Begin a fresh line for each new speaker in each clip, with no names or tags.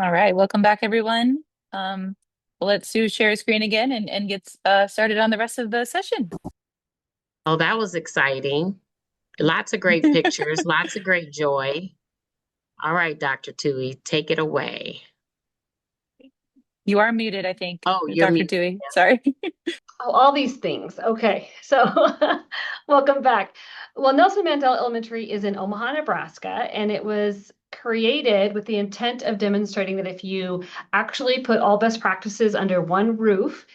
All right, welcome back, everyone. We'll let Sue share her screen again and get started on the rest of the session.
Oh, that was exciting. Lots of great pictures, lots of great joy. All right, Dr. Tui, take it away.
You are muted, I think,
Oh, you're
Dr.
muted.
Dewey. Sorry.
Oh, all these things. Okay, so welcome back. Well, Nelson Mandela Elementary is in Omaha, Nebraska, and it was created with the intent of demonstrating that if you actually put all best practices under one roof,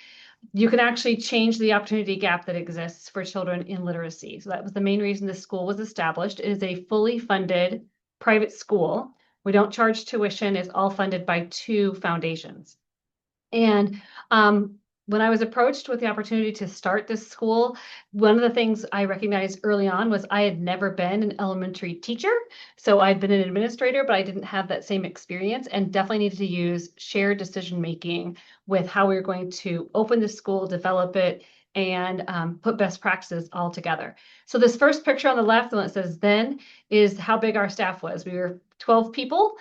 you can actually change the opportunity gap that exists for children in literacy. So that was the main reason this school was established. It is a fully funded private school. We don't charge tuition. It's all funded by two foundations. And when I was approached with the opportunity to start this school, one of the things I recognized early on was I had never been an elementary teacher. So I'd been an administrator, but I didn't have that same experience and definitely needed to use shared decision making with how we were going to open the school, develop it, and put best practices all together. So this first picture on the left, the one that says then, is how big our staff was. We were 12 people.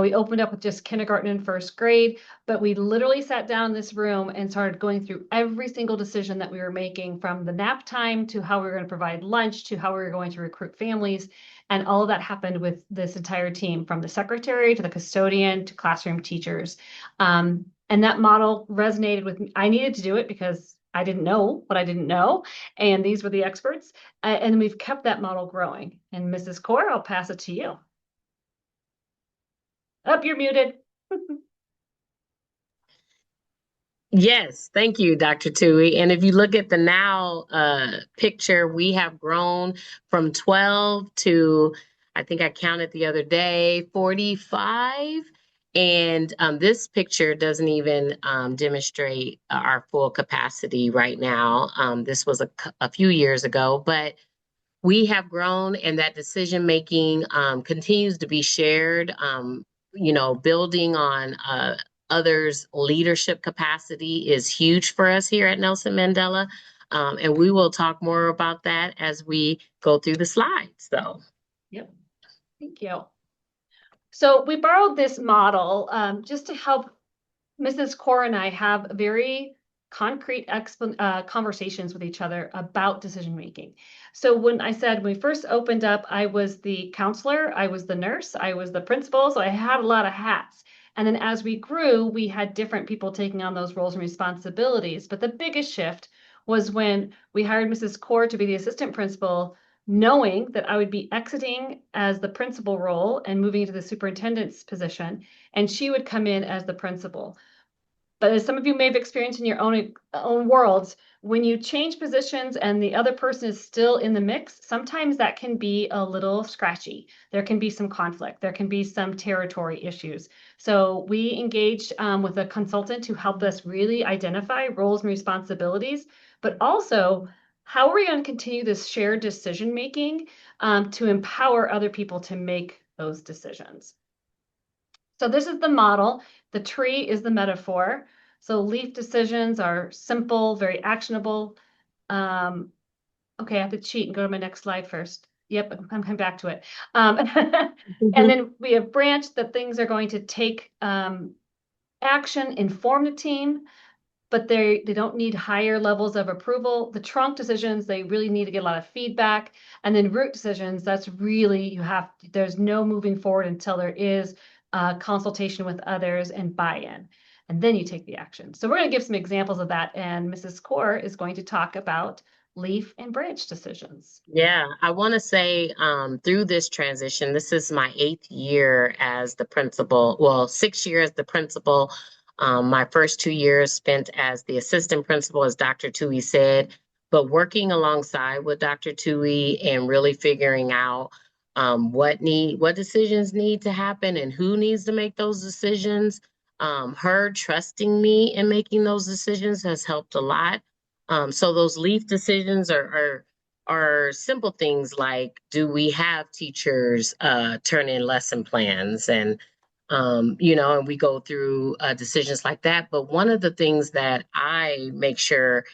We opened up with just kindergarten and first grade. But we literally sat down in this room and started going through every single decision that we were making, from the nap time to how we were going to provide lunch to how we were going to recruit families. And all of that happened with this entire team, from the secretary to the custodian to classroom teachers. And that model resonated with me. I needed to do it because I didn't know what I didn't know. And these were the experts. And we've kept that model growing. And Mrs. Core, I'll pass it to you. Up, you're muted.
Yes, thank you, Dr. Tui. And if you look at the now picture, we have grown from 12 to, I think I counted the other day, 45. And this picture doesn't even demonstrate our full capacity right now. This was a few years ago, but we have grown, and that decision making continues to be shared. Building on others' leadership capacity is huge for us here at Nelson Mandela. And we will talk more about that as we go through the slides. So,
Yep. Thank you. So we borrowed this model just to help Mrs. Core and I have very concrete conversations with each other about decision making. So when I said when we first opened up, I was the counselor, I was the nurse, I was the principal, so I had a lot of hats. And then as we grew, we had different people taking on those roles and responsibilities. But the biggest shift was when we hired Mrs. Core to be the assistant principal, knowing that I would be exiting as the principal role and moving into the superintendent's position, and she would come in as the principal. But as some of you may have experienced in your own worlds, when you change positions and the other person is still in the mix, sometimes that can be a little scratchy. There can be some conflict. There can be some territory issues. So we engaged with a consultant to help us really identify roles and responsibilities, but also how are we going to continue this shared decision making to empower other people to make those decisions. So this is the model. The tree is the metaphor. So leaf decisions are simple, very actionable. Okay, I have to cheat and go to my next slide first. Yep, I'm coming back to it. And then we have branch that things are going to take action, inform the team, but they don't need higher levels of approval. The trunk decisions, they really need to get a lot of feedback. And then root decisions, that's really, there's no moving forward until there is consultation with others and buy-in. And then you take the action. So we're going to give some examples of that. And Mrs. Core is going to talk about leaf and branch decisions.
yeah, I want to say through this transition, this is my 8th year as the principal. Well, 6 years as the principal. My first 2 years spent as the assistant principal, as Dr. Tui said, but working alongside with Dr. Tui and really figuring out what decisions need to happen and who needs to make those decisions. Her trusting me in making those decisions has helped a lot. So those leaf decisions are simple things like, do we have teachers turn in lesson plans, and we go through decisions like that. But one of the things that I make sure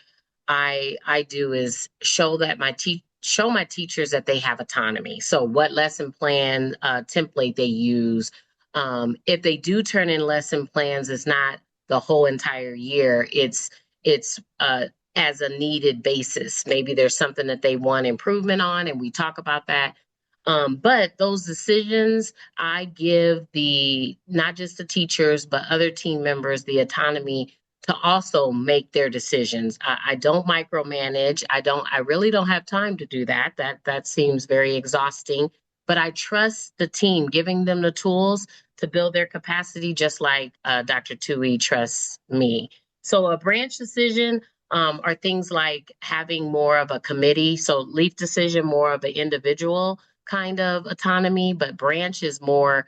I do is show my teachers that they have autonomy. So what lesson plan template they use, If they do turn in lesson plans, it's not the whole entire year. It's as a needed basis. Maybe there's something that they want improvement on, and we talk about that. But those decisions, I give the not just the teachers, but other team members the autonomy to also make their decisions. I don't micromanage. I really don't have time to do that. That seems very exhausting. But I trust the team, giving them the tools to build their capacity, just like Dr. Toohey trusts me. So a branch decision are things like having more of a committee. So leaf decision, more of an individual kind of autonomy, but branch is more,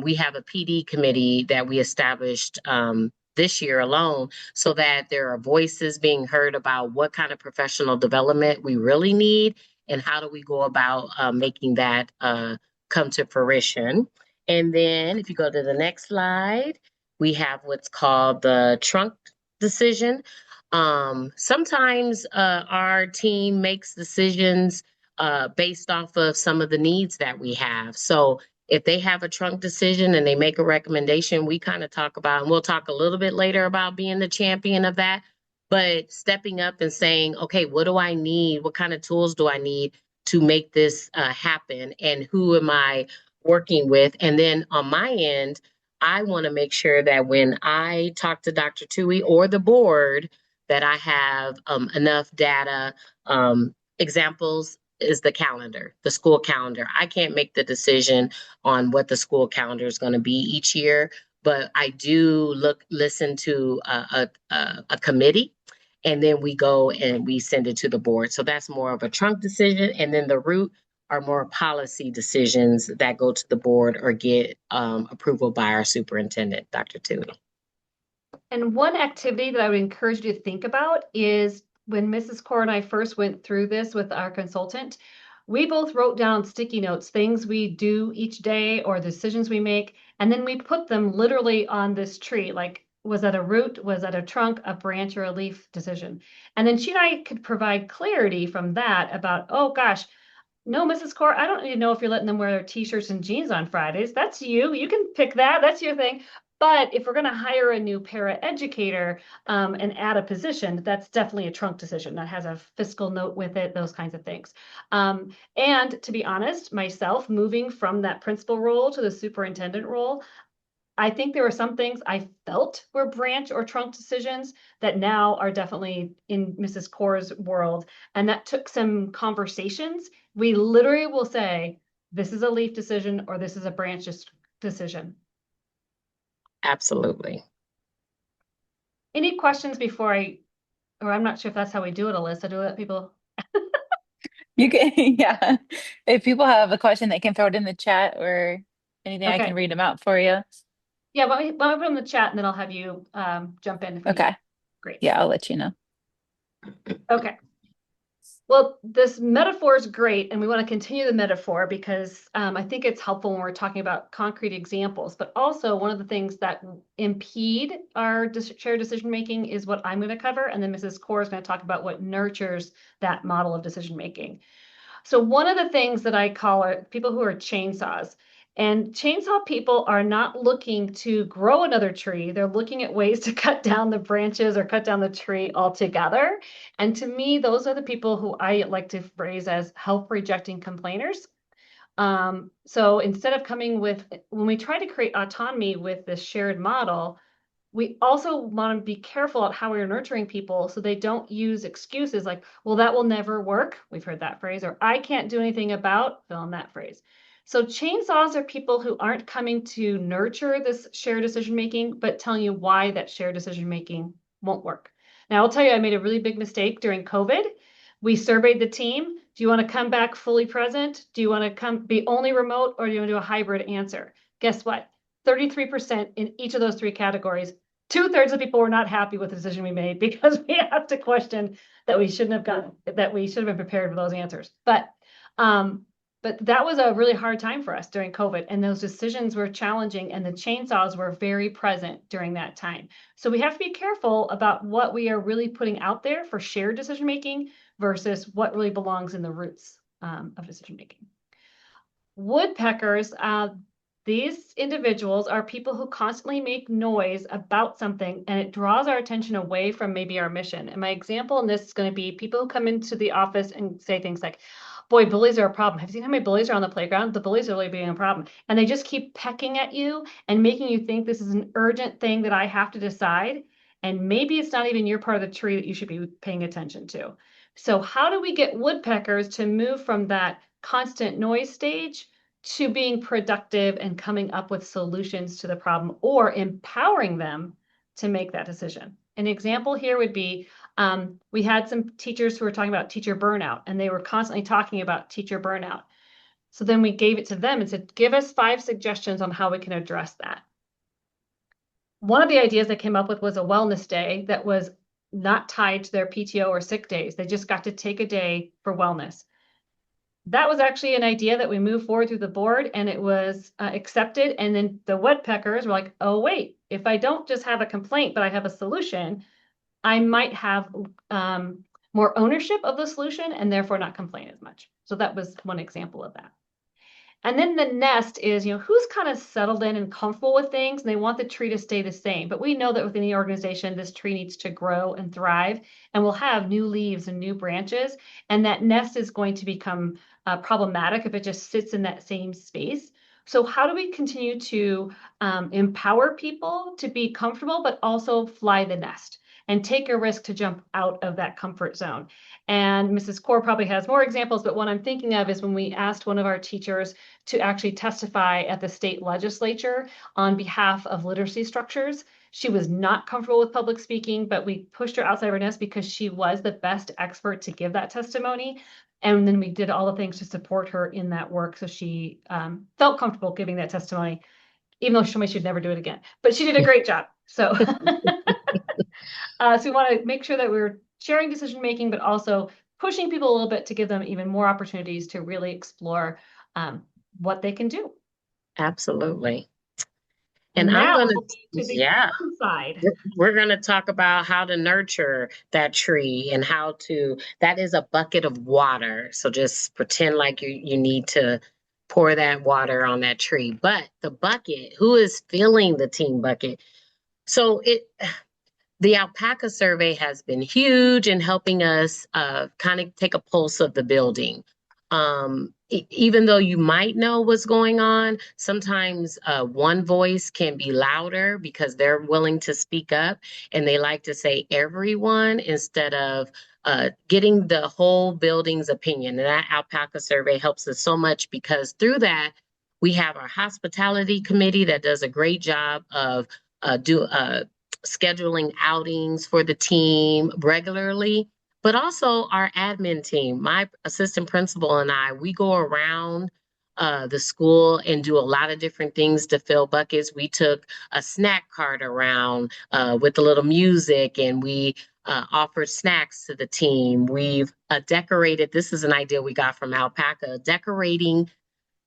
we have a PD committee that we established this year alone, so that there are voices being heard about what kind of professional development we really need and how do we go about making that come to fruition. And then if you go to the next slide, we have what's called the trunk decision. Sometimes our team makes decisions based off of some of the needs that we have. So if they have a trunk decision and they make a recommendation, we kind of talk about, and we'll talk a little bit later about being the champion of that, but stepping up and saying, okay, what do I need? What kind of tools do I need to make this happen? And who am I working with? And then on my end, I want to make sure that when I talk to Dr. Toohey or the board, that I have enough data. Examples is the calendar, the school calendar. I can't make the decision on what the school calendar is going to be each year, but I do listen to a committee, and then we go and we send it to the board. So that's more of a trunk decision, and then the root are more policy decisions that go to the board or get approval by our superintendent, Dr. Toohey.
And one activity that I would encourage you to think about is when Mrs. Core and I first went through this with our consultant, we both wrote down sticky notes, things we do each day or decisions we make, and then we put them literally on this tree. Like, was that a root? Was that a trunk, a branch, or a leaf decision? And then she and I could provide clarity from that about, oh gosh, no, Mrs. Core, I don't even know if you're letting them wear their t-shirts and jeans on Fridays. That's you. You can pick that. That's your thing. But if we're going to hire a new para-educator and add a position, that's definitely a trunk decision that has a fiscal note with it, those kinds of things. And to be honest, myself moving from that principal role to the superintendent role, I think there were some things I felt were branch or trunk decisions that now are definitely in Mrs. Core's world. And that took some conversations. We literally will say, this is a leaf decision or this is a branch decision.
Absolutely.
Any questions before or I'm not sure if that's how we do it, Alyssa, do let people.
You can, yeah. If people have a question, they can throw it in the chat or anything. I
Okay.
can read them out for you.
Yeah, let me put them in the chat and then I'll have you jump in. If
Okay.
Great.
Yeah, I'll let you know.
Okay. Well, this metaphor is great, and we want to continue the metaphor because I think it's helpful when we're talking about concrete examples. But also, one of the things that impede our shared decision making is what I'm going to cover, and then Mrs. Core is going to talk about what nurtures that model of decision making. So one of the things that I call are people who are chainsaws. And chainsaw people are not looking to grow another tree. They're looking at ways to cut down the branches or cut down the tree altogether. And to me, those are the people who I like to phrase as help rejecting complainers. So instead of coming with, when we try to create autonomy with this shared model, we also want to be careful at how we're nurturing people so they don't use excuses like, well, that will never work. We've heard that phrase, or I can't do anything about, fill in that phrase. So chainsaws are people who aren't coming to nurture this shared decision-making, but telling you why that shared decision-making won't work. Now, I'll tell you, I made a really big mistake during COVID. We surveyed the team. Do you want to come back fully present? Do you want to come be only remote, or do you want to do a hybrid answer? Guess what? 33% in each of those three categories. 2/3 of people were not happy with the decision we made because we have to question that we shouldn't have gotten, that we should have been prepared for those answers. But that was a really hard time for us during COVID, and those decisions were challenging, and the chainsaws were very present during that time. So we have to be careful about what we are really putting out there for shared decision making versus what really belongs in the roots of decision making. Woodpeckers, These individuals are people who constantly make noise about something, and it draws our attention away from maybe our mission. And my example in this is going to be people who come into the office and say things like, boy, bullies are a problem. Have you seen how many bullies are on the playground? The bullies are really being a problem. And they just keep pecking at you and making you think this is an urgent thing that I have to decide. And maybe it's not even your part of the tree that you should be paying attention to. So how do we get woodpeckers to move from that constant noise stage to being productive and coming up with solutions to the problem, or empowering them to make that decision? An example here would be, we had some teachers who were talking about teacher burnout, and they were constantly talking about teacher burnout. So then we gave it to them and said, give us 5 suggestions on how we can address that. One of the ideas they came up with was a wellness day that was not tied to their PTO or sick days. They just got to take a day for wellness. That was actually an idea that we moved forward through the board, and it was accepted. And then the woodpeckers were like, oh, wait, if I don't just have a complaint, but I have a solution, I might have more ownership of the solution and therefore not complain as much. So that was one example of that. And then the nest is, who's kind of settled in and comfortable with things, and they want the tree to stay the same. But we know that within the organization, this tree needs to grow and thrive, and we'll have new leaves and new branches. And that nest is going to become problematic if it just sits in that same space. So how do we continue to empower people to be comfortable, but also fly the nest and take a risk to jump out of that comfort zone? And Mrs. Core probably has more examples, but one I'm thinking of is when we asked one of our teachers to actually testify at the state legislature on behalf of literacy structures. She was not comfortable with public speaking, but we pushed her outside of her nest because she was the best expert to give that testimony. And then we did all the things to support her in that work. So she felt comfortable giving that testimony, even though she told me she'd never do it again. But she did a great job. So, so we want to make sure that we're sharing decision-making, but also pushing people a little bit to give them even more opportunities to really explore what they can do.
Absolutely.
And
I'm
now
going
we'll to the side.
We're going to talk about how to nurture that tree and how to, that is a bucket of water. So just pretend like you need to pour that water on that tree. But the bucket, who is filling the team bucket? So the alpaca survey has been huge in helping us kind of take a pulse of the building. Even though you might know what's going on, sometimes one voice can be louder because they're willing to speak up, and they like to say everyone instead of getting the whole building's opinion. And that alpaca survey helps us so much because through that, we have our hospitality committee that does a great job of scheduling outings for the team regularly. But also our admin team, my assistant principal and I, we go around the school and do a lot of different things to fill buckets. We took a snack cart around with a little music, and we offered snacks to the team. We've decorated, this is an idea we got from Alpaca, decorating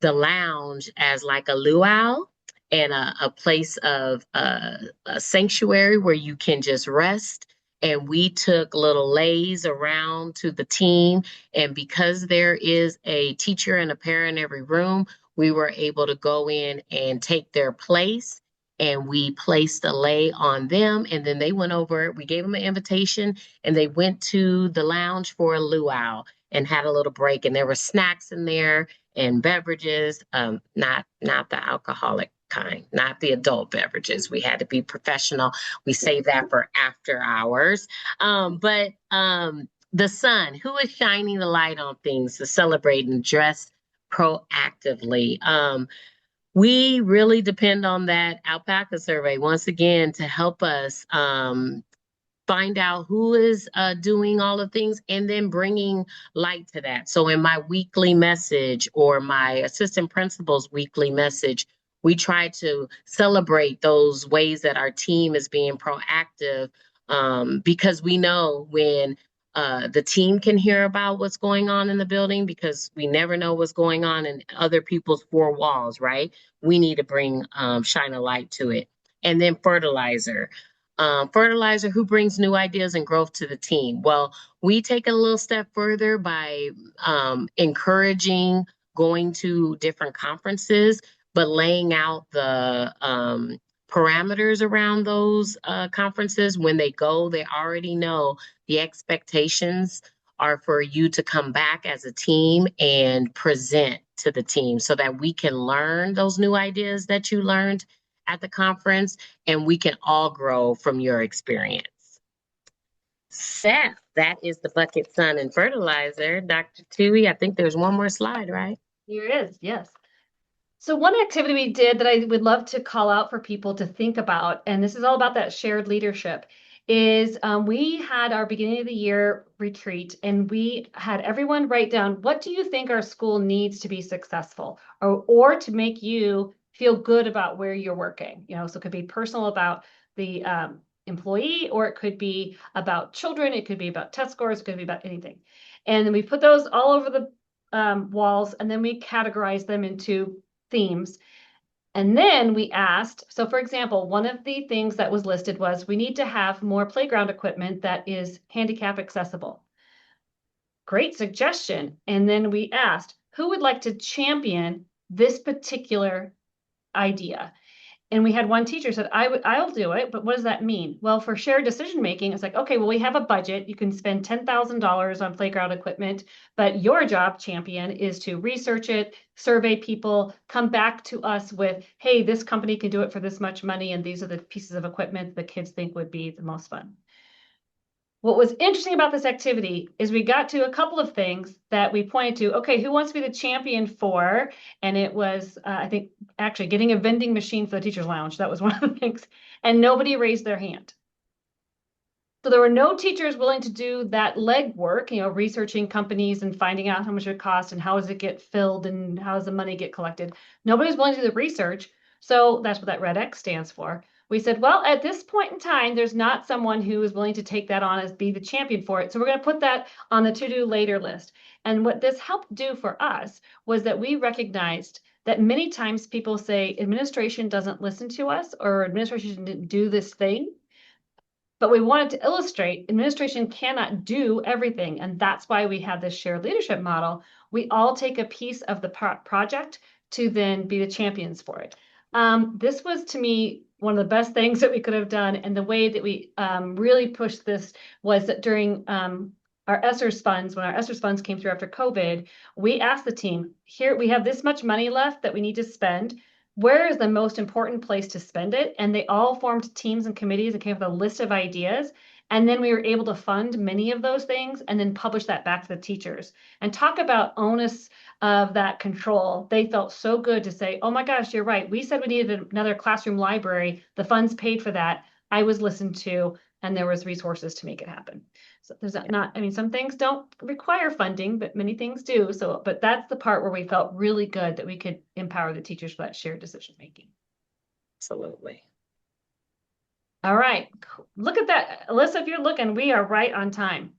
the lounge as like a luau and a place of a sanctuary where you can just rest. And we took little lays around to the team. And because there is a teacher and a parent in every room, we were able to go in and take their place. And we placed a lay on them. And then they went over, we gave them an invitation, and they went to the lounge for a luau and had a little break. And there were snacks in there and beverages, not the alcoholic kind, not the adult beverages. We had to be professional. We save that for after hours. But the sun, who is shining the light on things to celebrate and dress proactively? We really depend on that alpaca survey once again to help us find out who is doing all the things and then bringing light to that. So in my weekly message or my assistant principal's weekly message, we try to celebrate those ways that our team is being proactive because we know when the team can hear about what's going on in the building, because we never know what's going on in other people's four walls, right? We need to bring, shine a light to it. And then Fertilizer. Fertilizer, who brings new ideas and growth to the team? Well, we take a little step further by encouraging going to different conferences. but laying out the parameters around those conferences. When they go, they already know the expectations are for you to come back as a team and present to the team so that we can learn those new ideas that you learned at the conference and we can all grow from your experience. Seth, that is the bucket, sun, and fertilizer. Dr. Toohey, I think there's one more slide, right?
Here is, yes. So one activity we did that I would love to call out for people to think about, and this is all about that shared leadership, is we had our beginning of the year retreat and we had everyone write down, what do you think our school needs to be successful or to make you feel good about where you're working? You know, so it could be personal about the employee, or it could be about children, it could be about test scores, it could be about anything. And then we put those all over the walls, and then we categorize them into themes. And then we asked, so for example, one of the things that was listed was we need to have more playground equipment that is handicap accessible. Great suggestion. And then we asked, who would like to champion this particular idea? And we had one teacher said, I'll do it, but what does that mean? Well, for shared decision making, it's like, okay, well, we have a budget. You can spend $10,000 on playground equipment, but your job, champion, is to research it, survey people, come back to us with, hey, this company can do it for this much money, and these are the pieces of equipment the kids think would be the most fun. What was interesting about this activity is we got to a couple of things that we pointed to. Okay, who wants to be the champion for? And it was, I think, actually getting a vending machine for the teacher's lounge. That was one of the things. And nobody raised their hand. So there were no teachers willing to do that legwork, you know, researching companies and finding out how much it costs and how does it get filled and how does the money get collected. Nobody's willing to do the research. So that's what that red X stands for. We said, well, at this point in time, there's not someone who is willing to take that on as be the champion for it. So we're going to put that on the to-do later list. And what this helped do for us was that we recognized that many times people say administration doesn't listen to us or administration didn't do this thing. But we wanted to illustrate administration cannot do everything. And that's why we have this shared leadership model. We all take a piece of the project to then be the champions for it. This was, to me, one of the best things that we could have done. And the way that we really pushed this was that during our ESSERS funds, when our ESSERS funds came through after COVID, we asked the team, here, we have this much money left that we need to spend. Where is the most important place to spend it? And they all formed teams and committees and came up with a list of ideas. And then we were able to fund many of those things and then publish that back to the teachers. And talk about onus of that control. They felt so good to say, oh my gosh, you're right. We said we needed another classroom library. The funds paid for that. I was listened to, and there was resources to make it happen. So there's not, I mean, some things don't require funding, but many things do. So, but that's the part where we felt really good that we could empower the teachers for that shared decision making.
Absolutely.
All right, look at that. Alyssa, if you're looking, we are right on time.